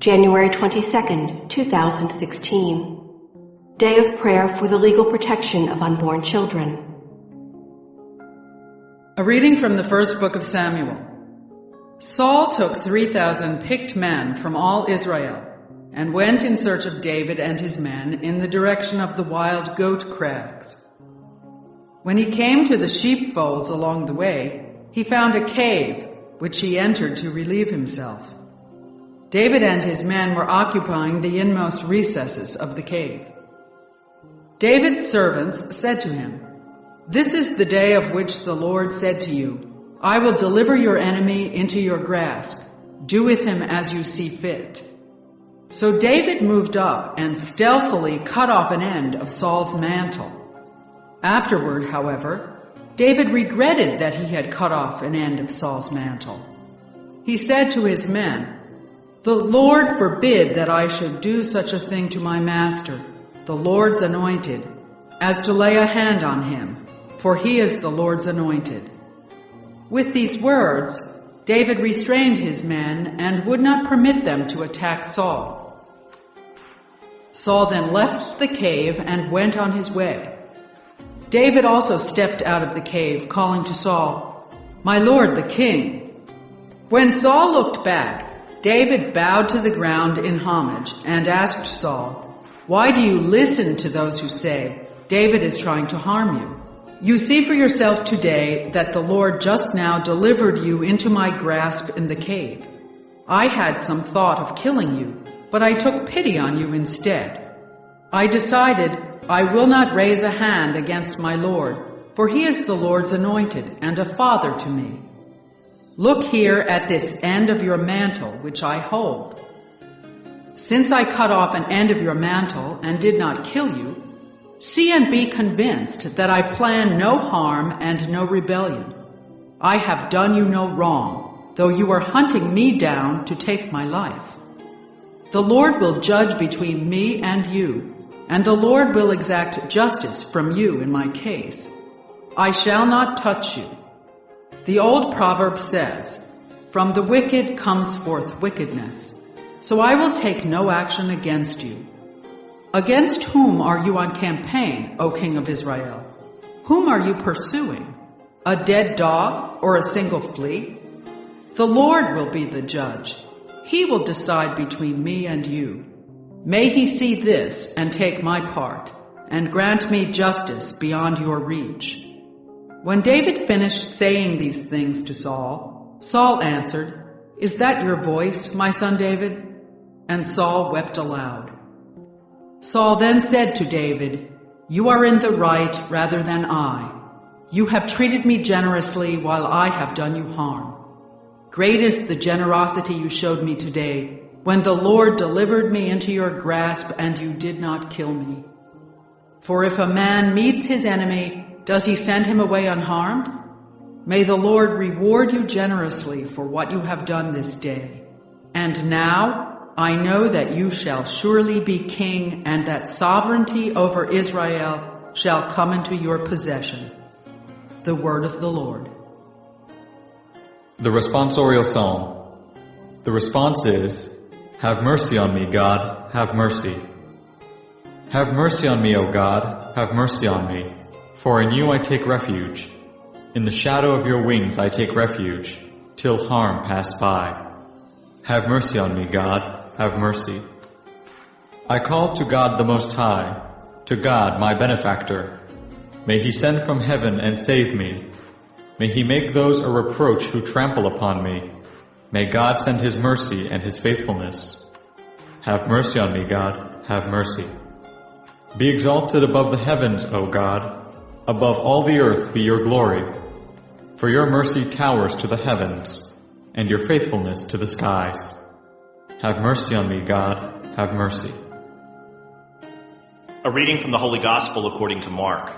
January 22nd, 2016. Day of Prayer for the Legal Protection of Unborn Children. A reading from the first book of Samuel. Saul took 3,000 picked men from all Israel and went in search of David and his men in the direction of the wild goat crags. When he came to the sheepfolds along the way, he found a cave, which he entered to relieve himself. David and his men were occupying the inmost recesses of the cave. David's servants said to him, "This is the day of which the Lord said to you, 'I will deliver your enemy into your grasp. Do with him as you see fit.'" So David moved up and stealthily cut off an end of Saul's mantle. Afterward, however, David regretted that he had cut off an end of Saul's mantle. He said to his men, "The Lord forbid that I should do such a thing to my master, the Lord's anointed, as to lay a hand on him, for he is the Lord's anointed." With these words, David restrained his men and would not permit them to attack Saul. Saul then left the cave and went on his way. David also stepped out of the cave, calling to Saul, "My lord, the king." When Saul looked back, David bowed to the ground in homage and asked Saul, "Why do you listen to those who say, 'David is trying to harm you'? You see for yourself today that the Lord just now delivered you into my grasp in the cave. I had some thought of killing you, but I took pity on you instead. I decided, I will not raise a hand against my Lord, for he is the Lord's anointed and a father to me. Look here at this end of your mantle, which I hold. Since I cut off an end of your mantle and did not kill you, see and be convinced that I plan no harm and no rebellion. I have done you no wrong, though you are hunting me down to take my life. The Lord will judge between me and you, and the Lord will exact justice from you in my case. I shall not touch you. The old proverb says, 'From the wicked comes forth wickedness,' so I will take no action against you. Against whom are you on campaign, O King of Israel? Whom are you pursuing? A dead dog or a single flea? The Lord will be the judge. He will decide between me and you. May he see this and take my part, and grant me justice beyond your reach." When David finished saying these things to Saul, Saul answered, "Is that your voice, my son David?" And Saul wept aloud. Saul then said to David, "You are in the right rather than I. You have treated me generously while I have done you harm. Great is the generosity you showed me today, when the Lord delivered me into your grasp and you did not kill me. For if a man meets his enemy, does he send him away unharmed? May the Lord reward you generously for what you have done this day. And now I know that you shall surely be king, and that sovereignty over Israel shall come into your possession." The word of the Lord. The responsorial psalm. The response is, "Have mercy on me, God, have mercy. Have mercy on me, O God, have mercy on me, for in you I take refuge. In the shadow of your wings I take refuge, till harm pass by. Have mercy on me, God, have mercy." I call to God the Most High, to God my benefactor. May he send from heaven and save me. May he make those a reproach who trample upon me. May God send his mercy and his faithfulness. Have mercy on me, God, have mercy. Be exalted above the heavens, O God. Above all the earth be your glory. For your mercy towers to the heavens, and your faithfulness to the skies. Have mercy on me, God, have mercy. A reading from the Holy Gospel according to Mark.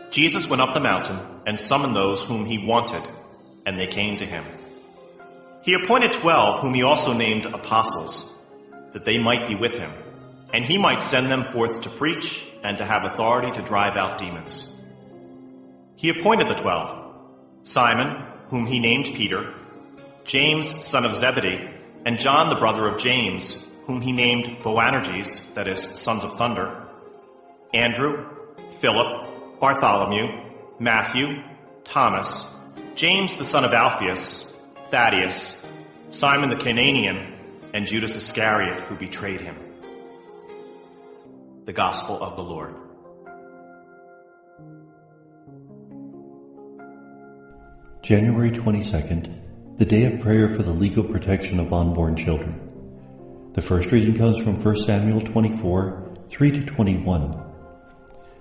Jesus went up the mountain and summoned those whom he wanted, and they came to him. He appointed 12, whom he also named apostles, that they might be with him, and he might send them forth to preach and to have authority to drive out demons. He appointed the 12, Simon, whom he named Peter, James, son of Zebedee, and John the brother of James, whom he named Boanerges, that is, sons of thunder, Andrew, Philip, Bartholomew, Matthew, Thomas, James the son of Alphaeus, Thaddeus, Simon the Cananaean, and Judas Iscariot, who betrayed him. The Gospel of the Lord. January 22nd, the day of prayer for the legal protection of unborn children. The first reading comes from 1 Samuel 24, 3-21.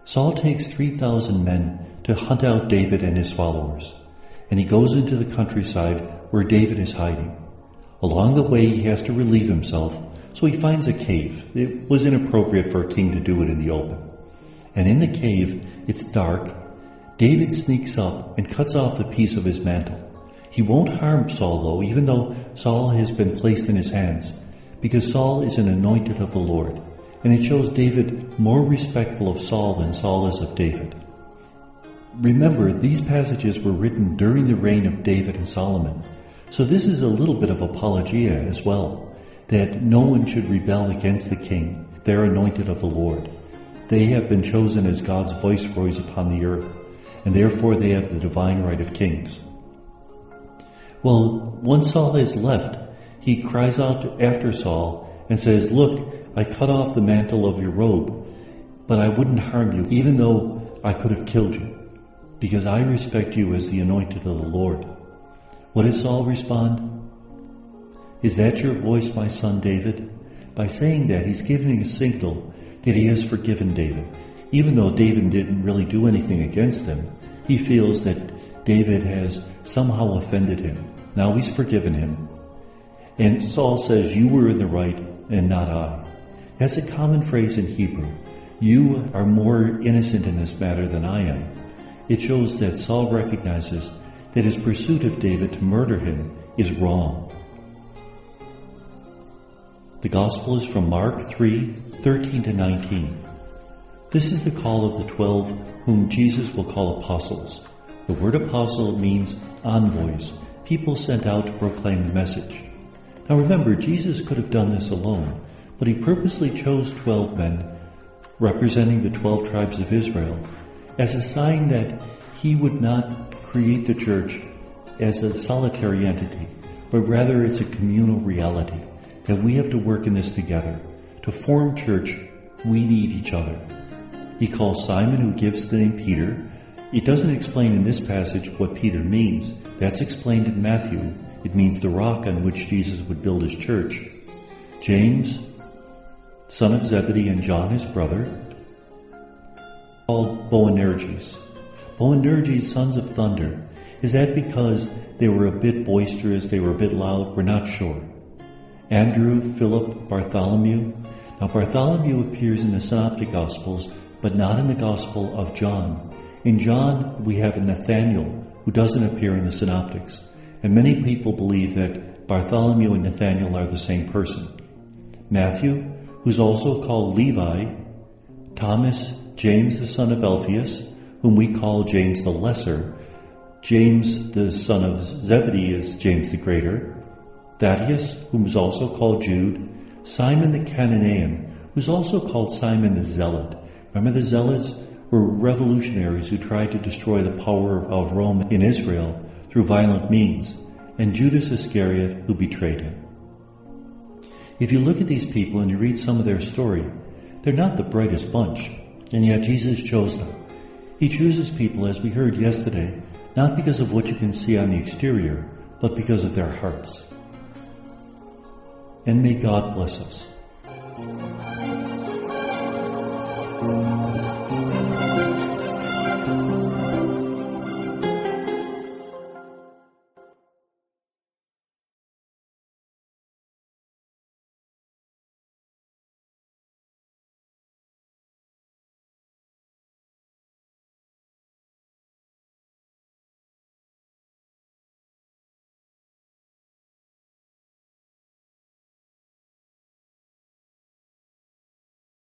Saul takes 3,000 men to hunt out David and his followers, and he goes into the countryside where David is hiding. Along the way, he has to relieve himself, so he finds a cave. It was inappropriate for a king to do it in the open. And in the cave, it's dark. David sneaks up and cuts off a piece of his mantle. He won't harm Saul, though, even though Saul has been placed in his hands, because Saul is an anointed of the Lord, and it shows David more respectful of Saul than Saul is of David. Remember, these passages were written during the reign of David and Solomon, so this is a little bit of apologia as well, that no one should rebel against the king, their anointed of the Lord. They have been chosen as God's viceroys upon the earth, and therefore they have the divine right of kings. Well, once Saul has left, he cries out after Saul and says, "Look, I cut off the mantle of your robe, but I wouldn't harm you, even though I could have killed you, because I respect you as the anointed of the Lord." What does Saul respond? "Is that your voice, my son David?" By saying that, he's giving a signal that he has forgiven David. Even though David didn't really do anything against him, he feels that David has somehow offended him. Now he's forgiven him. And Saul says, "You were in the right and not I." That's a common phrase in Hebrew. You are more innocent in this matter than I am. It shows that Saul recognizes that his pursuit of David to murder him is wrong. The Gospel is from Mark 3, 13-19. This is the call of the 12 whom Jesus will call apostles. The word apostle means envoys, people sent out to proclaim the message. Now remember, Jesus could have done this alone, but he purposely chose 12 men, representing the 12 tribes of Israel, as a sign that he would not create the church as a solitary entity, but rather it's a communal reality, that we have to work in this together. To form church, we need each other. He calls Simon, who gives the name Peter. It doesn't explain in this passage what Peter means. That's explained in Matthew. It means the rock on which Jesus would build his church. James, son of Zebedee, and John, his brother, called Boanerges. Boanerges, sons of thunder. Is that because they were a bit boisterous, they were a bit loud? We're not sure. Andrew, Philip, Bartholomew. Now Bartholomew appears in the Synoptic Gospels, but not in the Gospel of John. In John, we have Nathanael, who doesn't appear in the Synoptics. And many people believe that Bartholomew and Nathanael are the same person. Matthew, who's also called Levi, Thomas, James the son of Alphaeus, whom we call James the Lesser, James the son of Zebedee is James the Greater, Thaddeus, whom is also called Jude, Simon the Cananaean, who's also called Simon the Zealot. Remember, the Zealots were revolutionaries who tried to destroy the power of Rome in Israel through violent means, and Judas Iscariot, who betrayed him. If you look at these people and you read some of their story, they're not the brightest bunch, and yet Jesus chose them. He chooses people, as we heard yesterday, not because of what you can see on the exterior, but because of their hearts. And may God bless us.